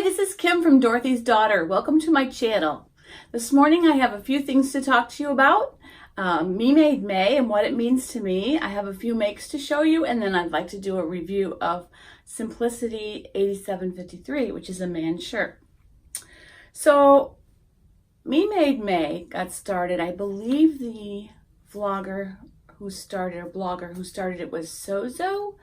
this is Kim from Dorothy's Daughter. Welcome to my channel. This morning I have a few things to talk to you about. Me Made May and what it means to me. I have a few makes to show you, and then I'd like to do a review of Simplicity 8753, which is a man's shirt. So Me Made May got started, I believe the blogger who started it was Sozo.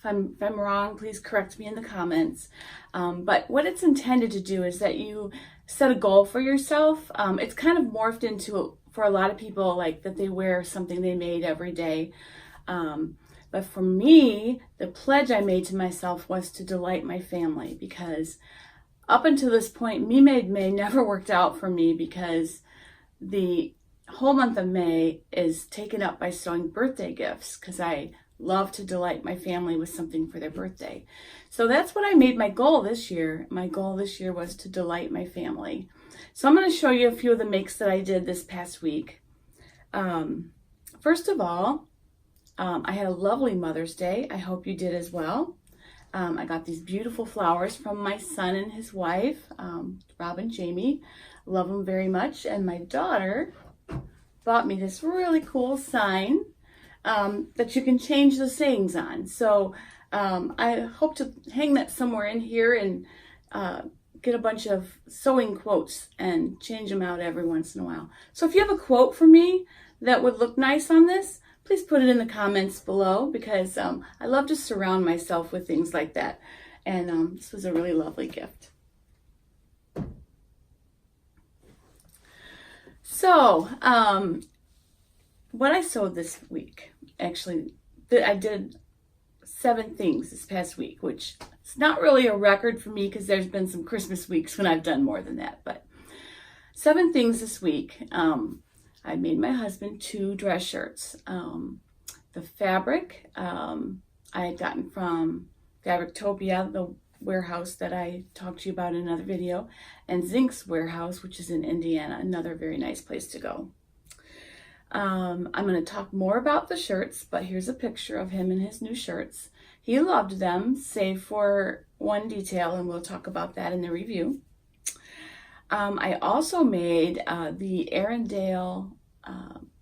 If I'm wrong, please correct me in the comments. But what it's intended to do is that you set a goal for yourself. It's kind of morphed into, for a lot of people, like that they wear something they made every day. But for me, the pledge I made to myself was to delight my family, because up until this point, Me Made May never worked out for me, because the whole month of May is taken up by sewing birthday gifts, because I love to delight my family with something for their birthday. So that's what I made my goal this year. My goal this year was to delight my family. So I'm going to show you a few of the makes that I did this past week. First of all, I had a lovely Mother's Day. I hope you did as well. I got these beautiful flowers from my son and his wife, Rob and Jamie. Love them very much. And my daughter bought me this really cool sign that you can change the sayings on. So I hope to hang that somewhere in here and get a bunch of sewing quotes and change them out every once in a while. So if you have a quote for me that would look nice on this, please put it in the comments below, because I love to surround myself with things like that. And this was a really lovely gift. So, what I sewed this week, actually, I did 7 things this past week, which is not really a record for me, because there's been some Christmas weeks when I've done more than that. But 7 things this week. I made my husband 2 dress shirts. The fabric I had gotten from Fabrictopia, the warehouse that I talked to you about in another video, and Zink's warehouse, which is in Indiana, another very nice place to go. I'm going to talk more about the shirts, but here's a picture of him in his new shirts. He loved them, save for one detail, and we'll talk about that in the review. I also made the Arendelle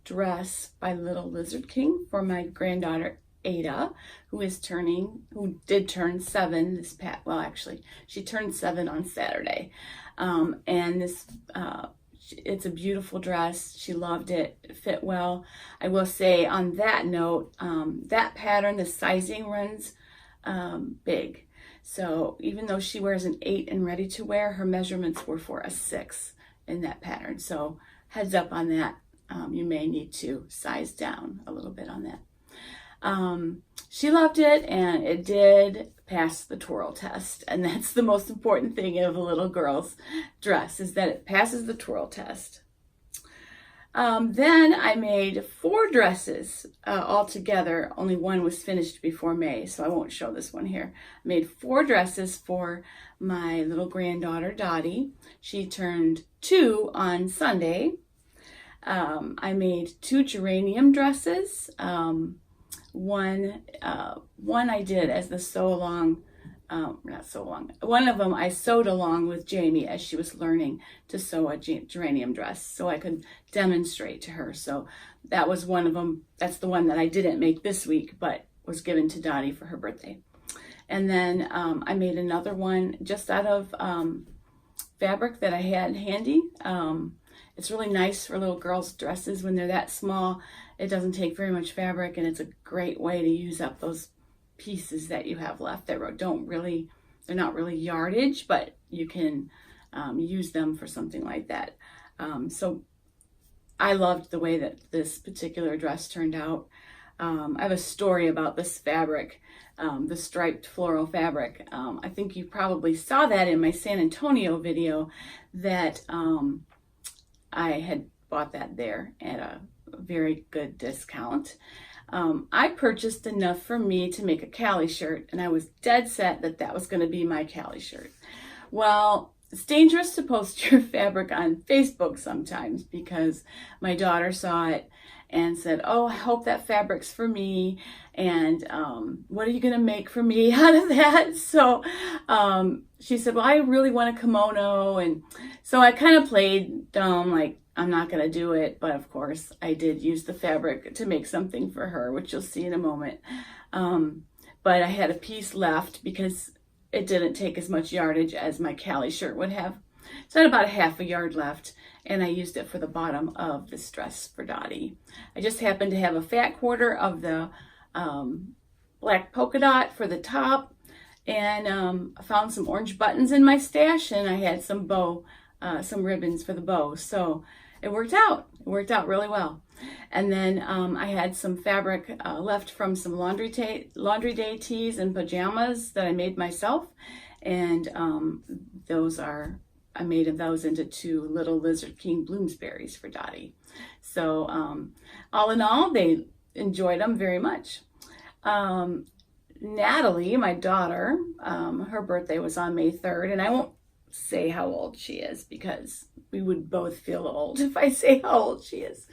dress by Little Lizard King for my granddaughter Ada, who did turn 7 this past, well, actually, she turned 7 on Saturday. And this, it's a beautiful dress. She loved it. It fit well. I will say on that note, that pattern, the sizing runs big. So even though she wears an 8 and ready to wear, her measurements were for a 6 in that pattern. So heads up on that. You may need to size down a little bit on that. She loved it, and it did pass the twirl test. And that's the most important thing of a little girl's dress, is that it passes the twirl test. Then I made 4 dresses altogether. Only one was finished before May, so I won't show this one here. I made 4 dresses for my little granddaughter, Dottie. She turned 2 on Sunday. I made 2 geranium dresses. One I did as the one of them I sewed along with Jamie as she was learning to sew a geranium dress, so I could demonstrate to her. So that was one of them. That's the one that I didn't make this week, but was given to Dottie for her birthday. And then I made another one just out of fabric that I had handy. It's really nice for little girls' dresses when they're that small. It doesn't take very much fabric, and it's a great way to use up those pieces that you have left that they're not really yardage, but you can use them for something like that. So I loved the way that this particular dress turned out. I have a story about this fabric, the striped floral fabric. I think you probably saw that in my San Antonio video, that I had bought that there at a very good discount. I purchased enough for me to make a Cali shirt, and I was dead set that that was going to be my Cali shirt. Well, it's dangerous to post your fabric on Facebook sometimes, because my daughter saw it and said, oh, I hope that fabric's for me, and what are you going to make for me out of that? So she said, well, I really want a kimono, and so I kind of played dumb, like, I'm not going to do it, but of course I did use the fabric to make something for her, which you'll see in a moment. But I had a piece left because it didn't take as much yardage as my Cali shirt would have. So I had about a half a yard left, and I used it for the bottom of this dress for Dottie. I just happened to have a fat quarter of the black polka dot for the top, and I found some orange buttons in my stash, and I had some some ribbons for the bow. So it worked out. It worked out really well. And then I had some fabric left from some laundry day tees and pajamas that I made myself, and I made those into 2 little Lizard King Bloomsburys for Dottie. So all in all, they enjoyed them very much. Natalie, my daughter, her birthday was on May 3rd, and I won't say how old she is because we would both feel old if I say how old she is.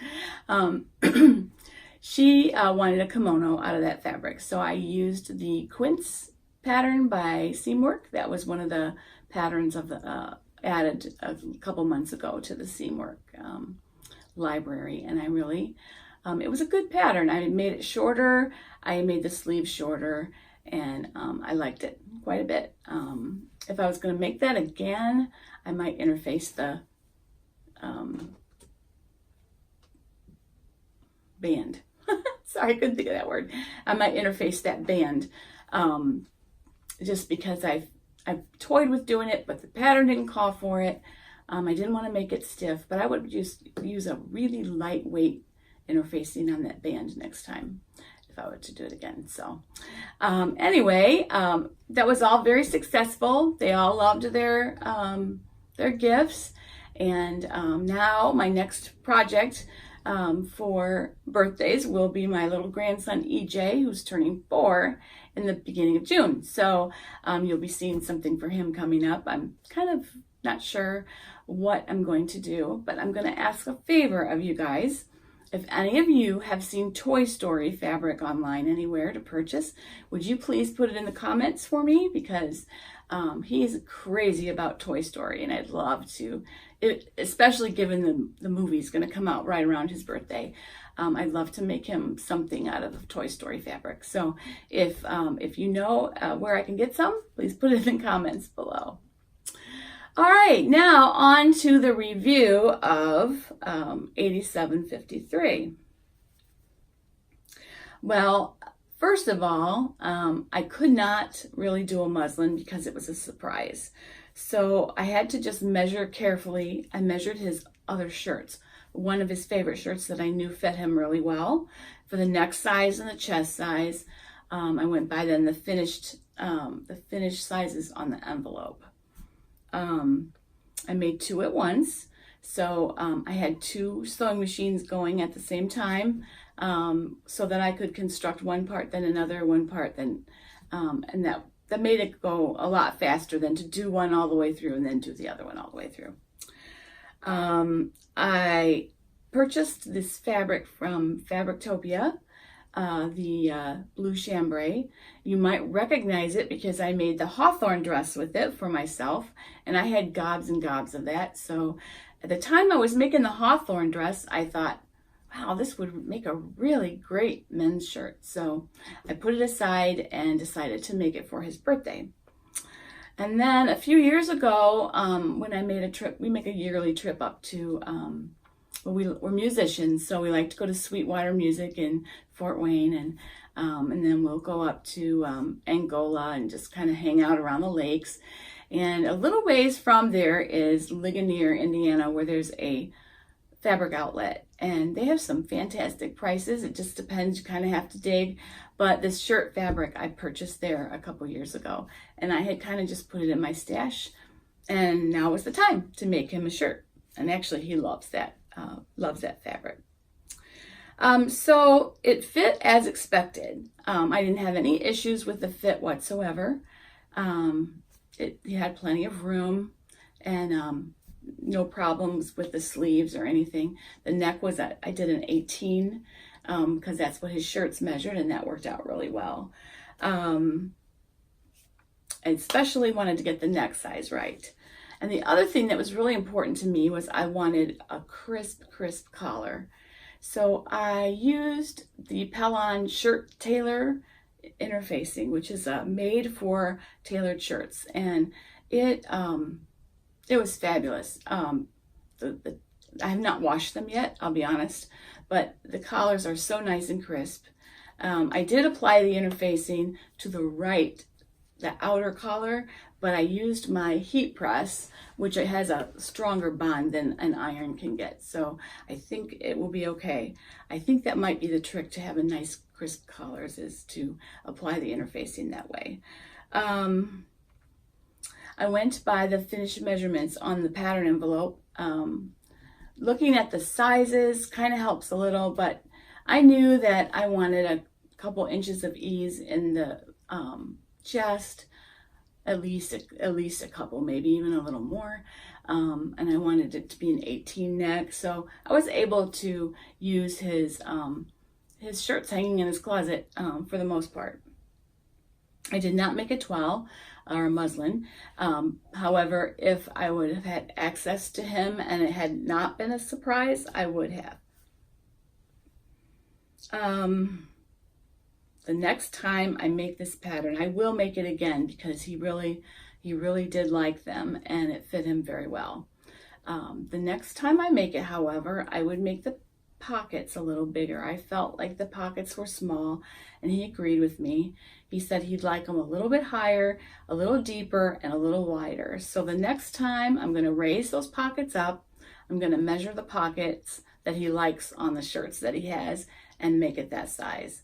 She wanted a kimono out of that fabric, so I used the Quince pattern by Seamwork. That was one of the patterns of the added a couple months ago to the Seamwork library, and I really it was a good pattern. I made it shorter, I made the sleeves shorter, and I liked it quite a bit. If I was going to make that again, I might interface the band. Sorry, I couldn't think of that word. I might interface that band just because I've toyed with doing it, but the pattern didn't call for it. I didn't want to make it stiff, but I would just use a really lightweight interfacing on that band next time if I were to do it again. So anyway, that was all very successful. They all loved their gifts, and now my next project for birthdays will be my little grandson EJ, who's turning 4 in the beginning of June. So you'll be seeing something for him coming up. I'm kind of not sure what I'm going to do, but I'm going to ask a favor of you guys. If any of you have seen Toy Story fabric online anywhere to purchase, would you please put it in the comments for me? Because he is crazy about Toy Story, and I'd love to, especially given the movie's going to come out right around his birthday. I'd love to make him something out of Toy Story fabric. So if you know where I can get some, please put it in the comments below. All right, now on to the review of 8753. Well, first of all, I could not really do a muslin because it was a surprise. So I had to just measure carefully. I measured his other shirts, one of his favorite shirts that I knew fit him really well, for the neck size and the chest size. I went by then the finished sizes on the envelope. I made 2 at once, so I had 2 sewing machines going at the same time, so that I could construct one part, then another, one part, then and that made it go a lot faster than to do one all the way through and then do the other one all the way through. I purchased this fabric from Fabrictopia, the blue chambray. You might recognize it because I made the hawthorn dress with it for myself, and I had gobs and gobs of that. So at the time I was making the hawthorn dress, I thought, wow, this would make a really great men's shirt. So I put it aside and decided to make it for his birthday. And then a few years ago, when I made a trip, we make a yearly trip up to we're musicians, so we like to go to Sweetwater Music in Fort Wayne, and then we'll go up to Angola and just kind of hang out around the lakes. And a little ways from there is Ligonier, Indiana, where there's a fabric outlet, and they have some fantastic prices. It just depends, you kind of have to dig. But this shirt fabric I purchased there a couple years ago, and I had kind of just put it in my stash, and now is the time to make him a shirt. And actually he loves that fabric. So it fit as expected. I didn't have any issues with the fit whatsoever. It had plenty of room, and no problems with the sleeves or anything. The neck was, I did an 18 because that's what his shirts measured, and that worked out really well. I especially wanted to get the neck size right. And the other thing that was really important to me was I wanted a crisp collar. So I used the Pellon shirt tailor interfacing, which is made for tailored shirts, and it was fabulous. I have not washed them yet, I'll be honest, but the collars are so nice and crisp. I did apply the interfacing to the outer collar, but I used my heat press, which it has a stronger bond than an iron can get. So I think it will be okay. I think that might be the trick to having nice crisp collars, is to apply the interfacing that way. I went by the finished measurements on the pattern envelope. Looking at the sizes kind of helps a little, but I knew that I wanted a couple inches of ease in the chest, at least a couple, maybe even a little more. And I wanted it to be an 18 neck, so I was able to use his shirts hanging in his closet for the most part. I did not make a toile or a muslin. However, if I would have had access to him and it had not been a surprise, I would have. The next time I make this pattern, I will make it again because he really did like them and it fit him very well. The next time I make it, however, I would make the pockets a little bigger. I felt like the pockets were small, and he agreed with me. He said he'd like them a little bit higher, a little deeper, and a little wider. So the next time I'm going to raise those pockets up. I'm going to measure the pockets that he likes on the shirts that he has and make it that size.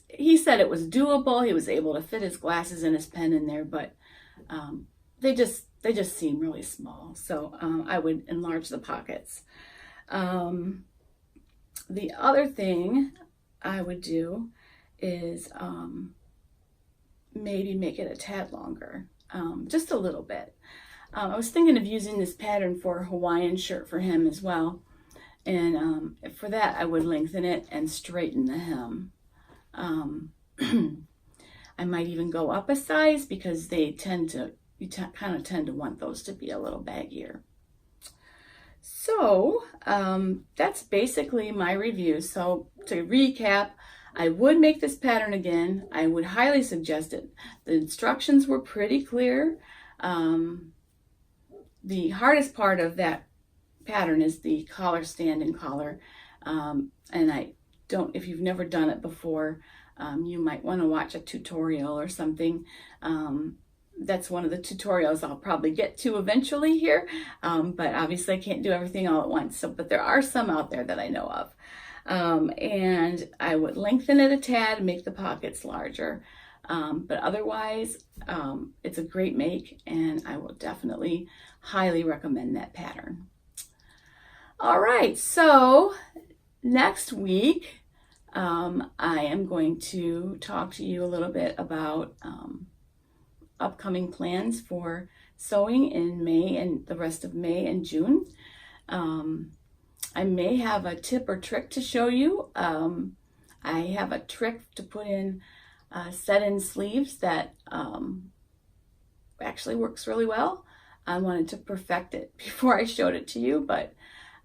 He said it was doable. He was able to fit his glasses and his pen in there, but they just seem really small. So I would enlarge the pockets. The other thing I would do is maybe make it a tad longer, just a little bit. I was thinking of using this pattern for a Hawaiian shirt for him as well. And for that, I would lengthen it and straighten the hem. I might even go up a size because you kind of tend to want those to be a little baggier. So that's basically my review. So to recap, I would make this pattern again. I would highly suggest it. The instructions were pretty clear. The hardest part of that pattern is the collar stand and collar. And if you've never done it before, you might want to watch a tutorial or something. That's one of the tutorials I'll probably get to eventually here, but obviously I can't do everything all at once. But there are some out there that I know of. And I would lengthen it a tad, make the pockets larger. But otherwise, it's a great make, and I will definitely highly recommend that pattern. All right, so next week, I am going to talk to you a little bit about upcoming plans for sewing in May and the rest of May and June. I may have a tip or trick to show you. I have a trick to put in set-in sleeves that actually works really well. I wanted to perfect it before I showed it to you, but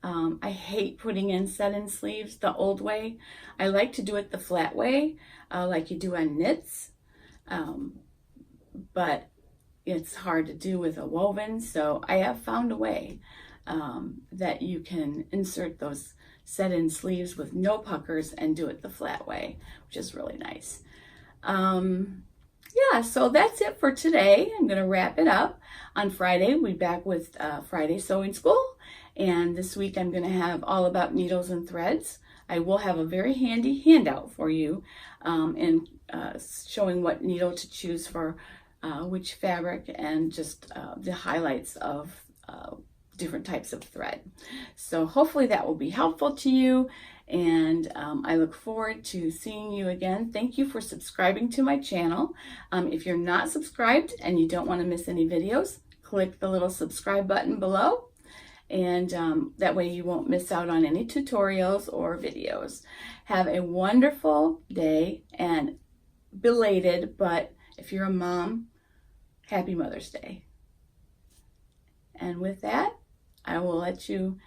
I hate putting in set-in sleeves the old way. I like to do it the flat way, like you do on knits, but it's hard to do with a woven, so I have found a way that you can insert those set-in sleeves with no puckers and do it the flat way, which is really nice. Yeah, so that's it for today. I'm going to wrap it up. On Friday, we'll be back with Friday Sewing School. And this week, I'm going to have all about needles and threads. I will have a very handy handout for you and showing what needle to choose for which fabric and just the highlights of different types of thread. So hopefully that will be helpful to you. And I look forward to seeing you again. Thank you for subscribing to my channel. If you're not subscribed and you don't want to miss any videos, click the little subscribe button below, and that way you won't miss out on any tutorials or videos. Have a wonderful day, and belated, but if you're a mom, happy Mother's Day. And with that, I will let you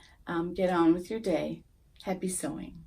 get on with your day. Happy sewing.